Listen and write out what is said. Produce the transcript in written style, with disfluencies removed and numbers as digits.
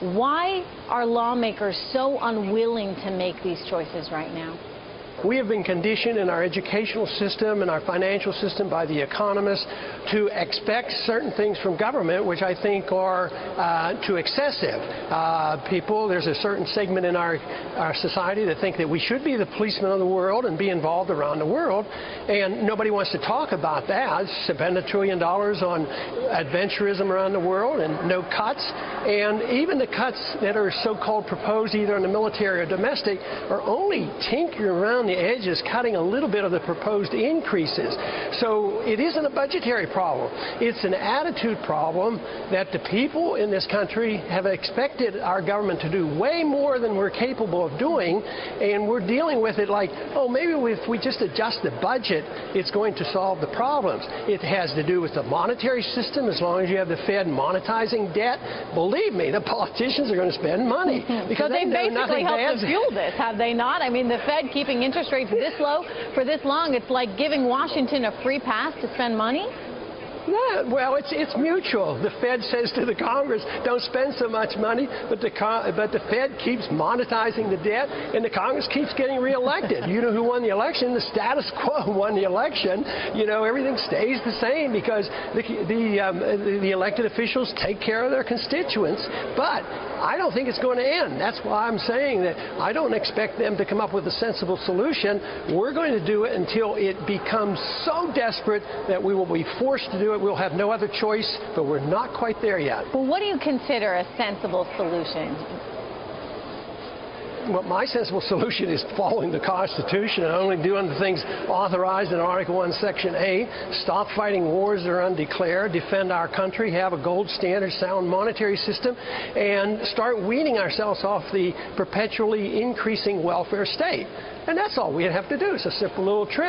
Why are lawmakers so unwilling to make these choices right now? We have been conditioned in our educational system and our financial system by the economists to expect certain things from government, which I think are too excessive. There's a certain segment in our society that think that we should be the policemen of the world and be involved around the world, and nobody wants to talk about that. Spend $1 trillion on adventurism around the world and no cuts, and even the cuts that are so-called proposed either in the military or domestic are only tinkering around the edges, cutting a little bit of the proposed increases. So it isn't a budgetary problem. It's an attitude problem that the people in this country have expected our government to do way more than we're capable of doing, and we're dealing with it like, oh, maybe if we just adjust the budget, it's going to solve the problems. It has to do with the monetary system. As long as you have the Fed monetizing debt, believe me, the politicians are going to spend money. Because they basically helped to fuel this, have they not? I mean, the Fed keeping interest rates this low for this long, it's like giving Washington a free pass to spend money? Yeah, well, it's mutual. The Fed says to the Congress, don't spend so much money, but the Fed keeps monetizing the debt, and the Congress keeps getting reelected. You know who won the election? The status quo won the election. You know, everything stays the same because the elected officials take care of their constituents. But I don't think it's going to end. That's why I'm saying that I don't expect them to come up with a sensible solution. We're going to do it until it becomes so desperate that we will be forced to do it. We'll have no other choice, but we're not quite there yet. Well, what do you consider a sensible solution? Well, my sensible solution is following the Constitution and only doing the things authorized in Article 1, Section 8, stop fighting wars that are undeclared, defend our country, have a gold standard, sound monetary system, and start weaning ourselves off the perpetually increasing welfare state. And that's all we have to do. It's a simple little trick.